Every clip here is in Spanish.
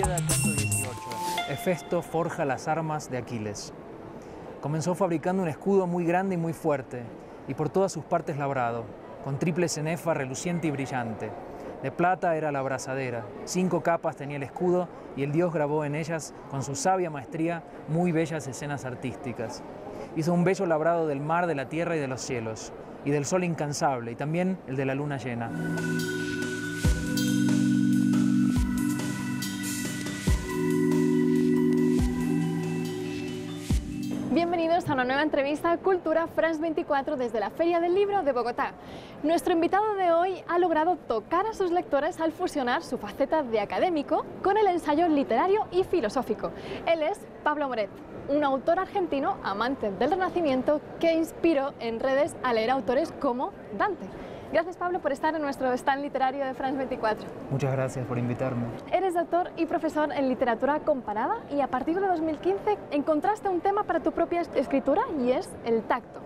Ilíada, canto 18. Hefesto forja las armas de Aquiles. Comenzó fabricando un escudo muy grande y muy fuerte, y por todas sus partes labrado, con triple cenefa reluciente y brillante. De plata era la abrazadera, 5 capas tenía el escudo, y el dios grabó en ellas, con su sabia maestría, muy bellas escenas artísticas. Hizo un bello labrado del mar, de la tierra y de los cielos, y del sol incansable, y también el de la luna llena. Bienvenidos a una nueva entrevista a Cultura France 24 desde la Feria del Libro de Bogotá. Nuestro invitado de hoy ha logrado tocar a sus lectores al fusionar su faceta de académico con el ensayo literario y filosófico. Él es Pablo Moret, un autor argentino amante del Renacimiento que inspiró en redes a leer autores como Dante. Gracias, Pablo, por estar en nuestro stand literario de France 24. Muchas gracias por invitarme. Eres doctor y profesor en literatura comparada y a partir de 2015 encontraste un tema para tu propia escritura y es el tacto.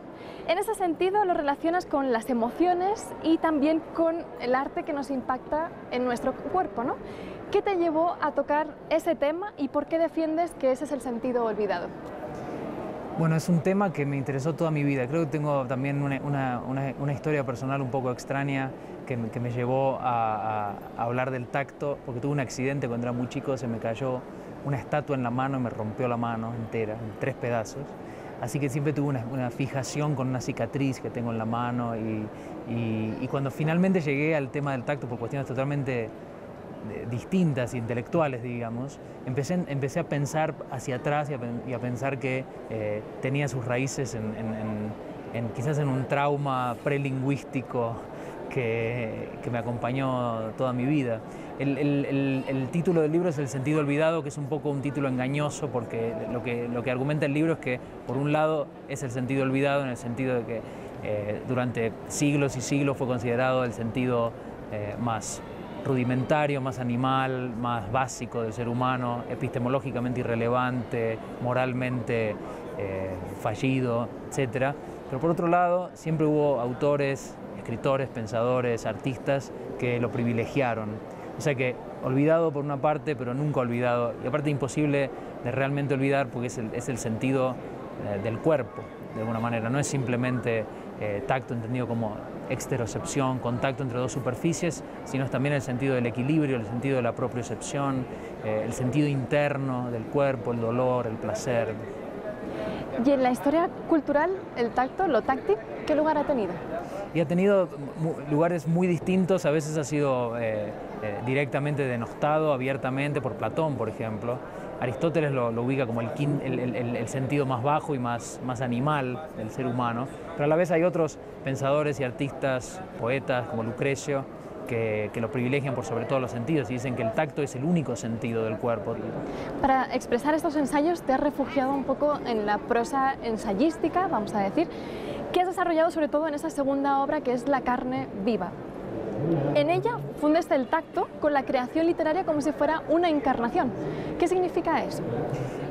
En ese sentido lo relacionas con las emociones y también con el arte que nos impacta en nuestro cuerpo, ¿no? ¿Qué te llevó a tocar ese tema y por qué defiendes que ese es el sentido olvidado? Bueno, es un tema que me interesó toda mi vida. Creo que tengo también una historia personal un poco extraña que me llevó a hablar del tacto, porque tuve un accidente cuando era muy chico, se me cayó una estatua en la mano y me rompió la mano entera, en 3 pedazos. Así que siempre tuve una fijación con una cicatriz que tengo en la mano y cuando finalmente llegué al tema del tacto por cuestiones totalmente distintas, intelectuales, digamos, empecé a pensar hacia atrás y a pensar que tenía sus raíces quizás en un trauma prelingüístico que me acompañó toda mi vida. El título del libro es El sentido olvidado, que es un poco un título engañoso porque lo que argumenta el libro es que, por un lado, es el sentido olvidado en el sentido de que durante siglos y siglos fue considerado el sentido más rudimentario, más animal, más básico del ser humano, epistemológicamente irrelevante, moralmente fallido, etc. Pero por otro lado, siempre hubo autores, escritores, pensadores, artistas que lo privilegiaron. O sea que olvidado por una parte, pero nunca olvidado, y aparte imposible de realmente olvidar porque es el sentido del cuerpo, de alguna manera. No es simplemente tacto entendido como exterocepción, contacto entre 2 superficies, sino es también el sentido del equilibrio, el sentido de la propiocepción, el sentido interno del cuerpo, el dolor, el placer. Y en la historia cultural, el tacto, lo táctil, ¿qué lugar ha tenido? Y ha tenido lugares muy distintos, a veces ha sido directamente denostado abiertamente por Platón, por ejemplo. Aristóteles lo ubica como el sentido más bajo y más animal del ser humano, pero a la vez hay otros pensadores y artistas, poetas como Lucrecio, que lo privilegian por sobre todos los sentidos y dicen que el tacto es el único sentido del cuerpo. Para expresar estos ensayos te has refugiado un poco en la prosa ensayística, vamos a decir, que has desarrollado sobre todo en esa segunda obra que es La carne viva. En ella fundes el tacto con la creación literaria como si fuera una encarnación. ¿Qué significa eso?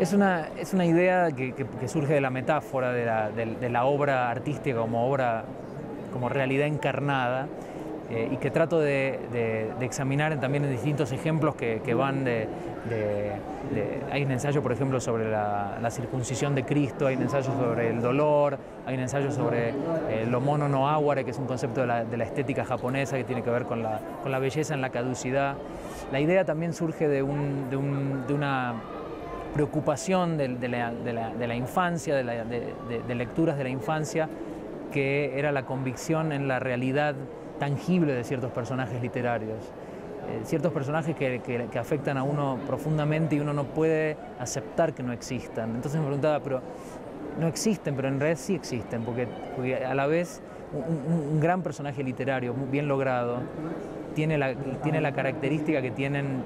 Es una idea que surge de la metáfora de la obra artística como realidad encarnada y que trato de examinar también en distintos ejemplos que van hay un ensayo, por ejemplo, sobre la circuncisión de Cristo, hay un ensayo sobre el dolor, hay un ensayo sobre lo mono no aware, que es un concepto de la estética japonesa que tiene que ver con la belleza en la caducidad. La idea también surge de una preocupación de la infancia, de lecturas de la infancia, que era la convicción en la realidad tangible de ciertos personajes literarios. Ciertos personajes que afectan a uno profundamente y uno no puede aceptar que no existan. Entonces me preguntaba, pero no existen, pero en realidad sí existen, porque a la vez un gran personaje literario, muy bien logrado, tiene la característica que tienen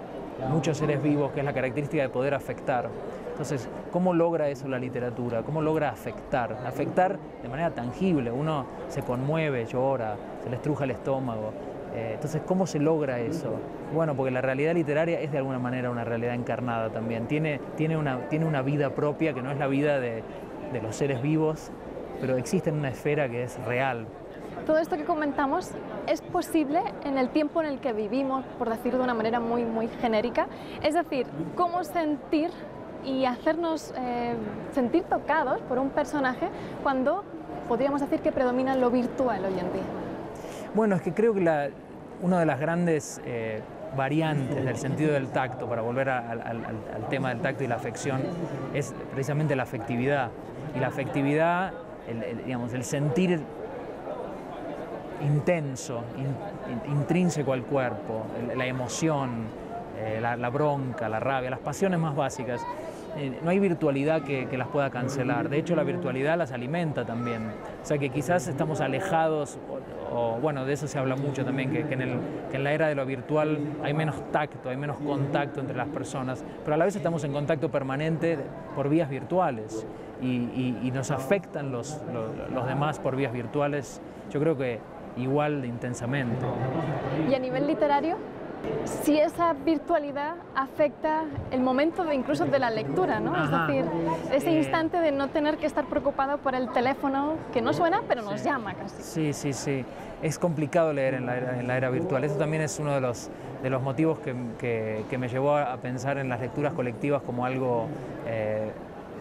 muchos seres vivos, que es la característica de poder afectar. Entonces, ¿cómo logra eso la literatura? ¿Cómo logra afectar? Afectar de manera tangible. Uno se conmueve, llora, se le estruja el estómago. Entonces, ¿cómo se logra eso? Bueno, porque la realidad literaria es de alguna manera una realidad encarnada también. Tiene una vida propia que no es la vida de los seres vivos, pero existe en una esfera que es real. todo esto que comentamos es posible en el tiempo en el que vivimos, por decirlo de una manera muy genérica. Es decir, cómo sentir y hacernos sentir tocados por un personaje cuando podríamos decir que predomina lo virtual hoy en día. Bueno, es que creo que una de las grandes variantes del sentido del tacto, para volver al tema del tacto y la afección, es precisamente la afectividad. Y la afectividad, digamos, el sentir intenso, intrínseco al cuerpo, la emoción, la bronca, la rabia, las pasiones más básicas. No hay virtualidad que las pueda cancelar. De hecho, la virtualidad las alimenta también. O sea que quizás estamos alejados, o bueno, de eso se habla mucho también, que en la era de lo virtual hay menos tacto, hay menos contacto entre las personas, pero a la vez estamos en contacto permanente por vías virtuales y nos afectan los demás por vías virtuales, yo creo que igual de intensamente. ¿Y a nivel literario? Si esa virtualidad afecta el momento incluso de la lectura, ¿no? Ajá. Es decir, ese instante de no tener que estar preocupado por el teléfono que no suena, pero nos llama casi. Sí. Es complicado leer en la era virtual. Eso también es uno de los motivos que me llevó a pensar en las lecturas colectivas como algo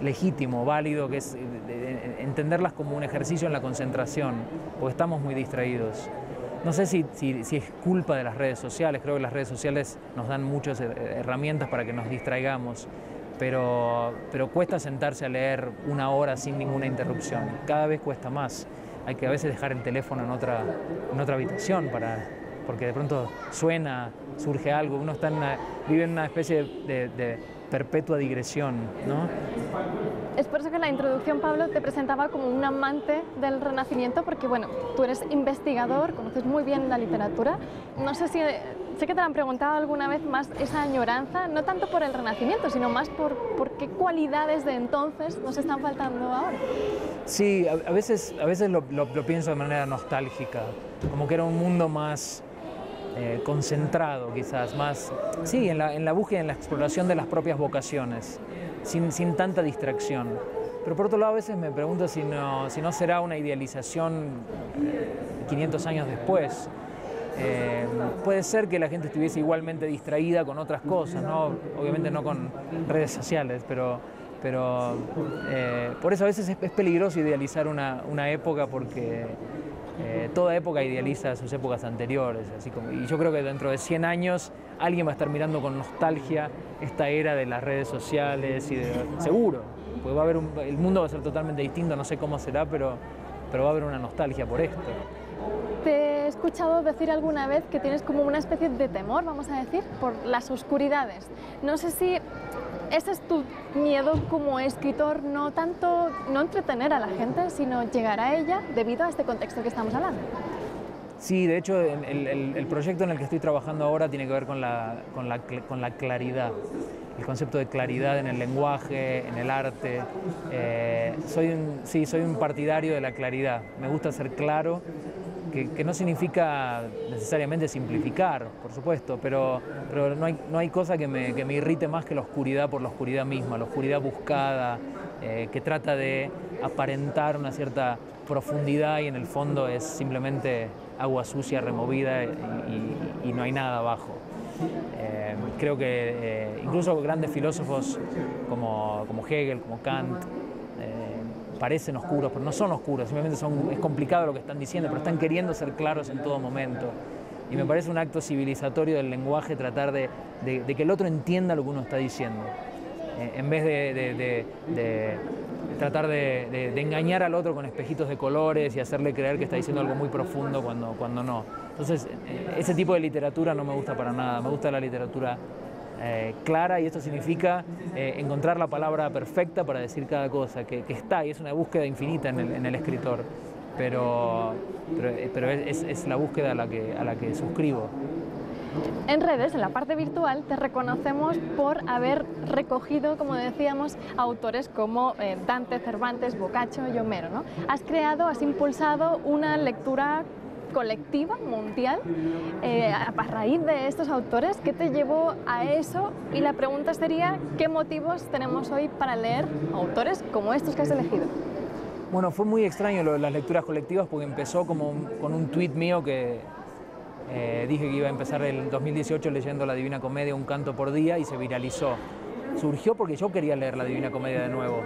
legítimo, válido, que es entenderlas como un ejercicio en la concentración, porque estamos muy distraídos. No sé si es culpa de las redes sociales, creo que las redes sociales nos dan muchas herramientas para que nos distraigamos, pero cuesta sentarse a leer una hora sin ninguna interrupción, cada vez cuesta más. Hay que a veces dejar el teléfono en otra habitación porque de pronto suena, surge algo, uno vive en una especie de perpetua digresión, ¿no? Es por eso que en la introducción, Pablo, te presentaba como un amante del Renacimiento, porque bueno, tú eres investigador, conoces muy bien la literatura. No sé si, sé que te lo han preguntado alguna vez más esa añoranza, no tanto por el Renacimiento, sino más por qué cualidades de entonces nos están faltando ahora. Sí, a veces lo pienso de manera nostálgica, como que era un mundo más concentrado quizás, más, sí, en la búsqueda, en la exploración de las propias vocaciones, sin tanta distracción. Pero por otro lado a veces me pregunto si no será una idealización 500 años después. Puede ser que la gente estuviese igualmente distraída con otras cosas, ¿no? Obviamente no con redes sociales, pero por eso a veces es peligroso idealizar una época porque toda época idealiza sus épocas anteriores, y yo creo que dentro de 100 años alguien va a estar mirando con nostalgia esta era de las redes sociales seguro, porque el mundo va a ser totalmente distinto, no sé cómo será, pero va a haber una nostalgia por esto. Te he escuchado decir alguna vez que tienes como una especie de temor, vamos a decir, por las oscuridades. No sé si ese es tu miedo como escritor, no tanto no entretener a la gente, sino llegar a ella debido a este contexto que estamos hablando. Sí, de hecho el proyecto en el que estoy trabajando ahora tiene que ver con la claridad, el concepto de claridad en el lenguaje, en el arte. Soy un partidario de la claridad, me gusta ser claro, que no significa necesariamente simplificar, por supuesto, pero no hay cosa que me irrite más que la oscuridad por la oscuridad misma, la oscuridad buscada, que trata de aparentar una cierta profundidad y en el fondo es simplemente agua sucia removida y no hay nada abajo. Creo que incluso grandes filósofos como Hegel, como Kant, parecen oscuros, pero no son oscuros, simplemente es complicado lo que están diciendo, pero están queriendo ser claros en todo momento. Y me parece un acto civilizatorio del lenguaje tratar de que el otro entienda lo que uno está diciendo, en vez de tratar de engañar al otro con espejitos de colores y hacerle creer que está diciendo algo muy profundo cuando no. Entonces, ese tipo de literatura no me gusta para nada, me gusta la literatura clara, y esto significa encontrar la palabra perfecta para decir cada cosa, que está, y es una búsqueda infinita en el escritor, pero es la búsqueda a la que suscribo. En redes, en la parte virtual, te reconocemos por haber recogido, como decíamos, autores como Dante, Cervantes, Boccaccio y Homero, ¿no? Has impulsado una lectura colectiva, mundial, a raíz de estos autores. ¿Qué te llevó a eso? Y la pregunta sería, ¿qué motivos tenemos hoy para leer autores como estos que has elegido? Bueno, fue muy extraño lo de las lecturas colectivas porque empezó como con un tuit mío que dije que iba a empezar el 2018 leyendo la Divina Comedia un canto por día y se viralizó. Surgió porque yo quería leer la Divina Comedia de nuevo,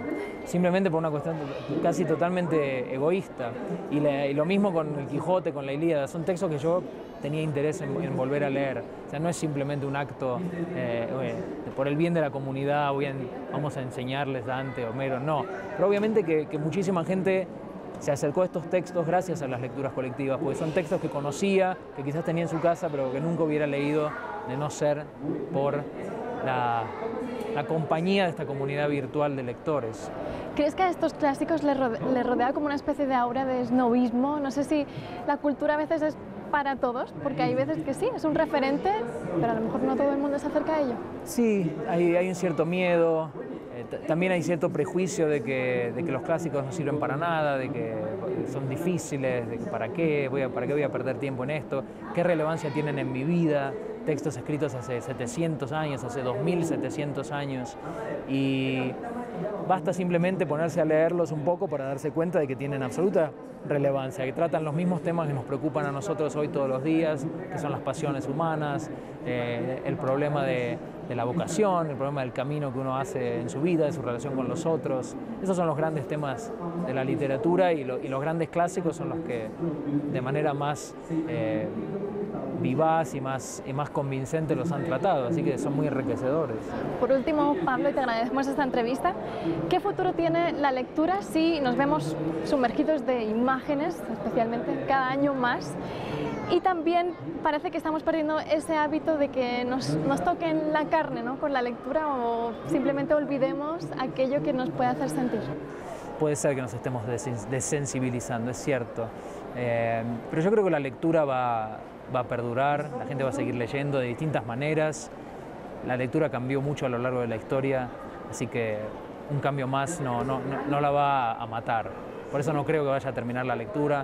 simplemente por una cuestión casi totalmente egoísta. Y lo mismo con el Quijote, con la Ilíada, son textos que yo tenía interés en volver a leer. O sea, no es simplemente un acto por el bien de la comunidad, vamos a enseñarles Dante, Homero, no. Pero obviamente que muchísima gente se acercó a estos textos gracias a las lecturas colectivas, porque son textos que conocía, que quizás tenía en su casa, pero que nunca hubiera leído de no ser por la compañía de esta comunidad virtual de lectores. ¿Crees que a estos clásicos les rodea como una especie de aura de snobismo? No sé si la cultura a veces es para todos, porque hay veces que sí, es un referente, pero a lo mejor no todo el mundo se acerca a ello. Sí, hay un cierto miedo, también hay cierto prejuicio de que los clásicos no sirven para nada, de que son difíciles, de que para qué voy a perder tiempo en esto, qué relevancia tienen en mi vida, textos escritos hace 700 años, hace 2700 años, y basta simplemente ponerse a leerlos un poco para darse cuenta de que tienen absoluta relevancia, que tratan los mismos temas que nos preocupan a nosotros hoy todos los días, que son las pasiones humanas, el problema de la vocación, el problema del camino que uno hace en su vida, de su relación con los otros. Esos son los grandes temas de la literatura y los grandes clásicos son los que de manera más vivaz y más convincente los han tratado, así que son muy enriquecedores. Por último, Pablo, y te agradecemos esta entrevista, ¿qué futuro tiene la lectura si nos vemos sumergidos de imágenes, especialmente cada año más? Y también parece que estamos perdiendo ese hábito de que nos toquen la carne, ¿no?, con la lectura, o simplemente olvidemos aquello que nos puede hacer sentir. Puede ser que nos estemos desensibilizando, es cierto, pero yo creo que la lectura va a perdurar, la gente va a seguir leyendo de distintas maneras, la lectura cambió mucho a lo largo de la historia, así que un cambio más no la va a matar. Por eso no creo que vaya a terminar la lectura,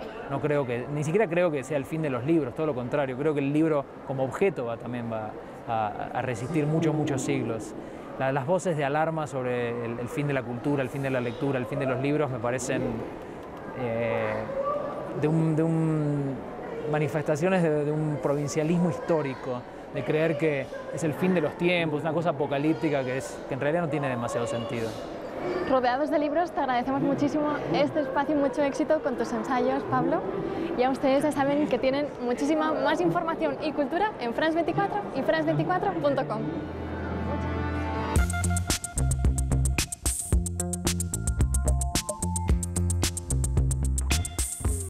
ni siquiera creo que sea el fin de los libros, todo lo contrario, creo que el libro como objeto también va a resistir muchos siglos. Las voces de alarma sobre el fin de la cultura, el fin de la lectura, el fin de los libros me parecen manifestaciones de un provincialismo histórico, de creer que es el fin de los tiempos, una cosa apocalíptica que en realidad no tiene demasiado sentido. Rodeados de libros, te agradecemos muchísimo este espacio y mucho éxito con tus ensayos, Pablo. Y a ustedes ya saben que tienen muchísima más información y cultura en France24 y France24.com.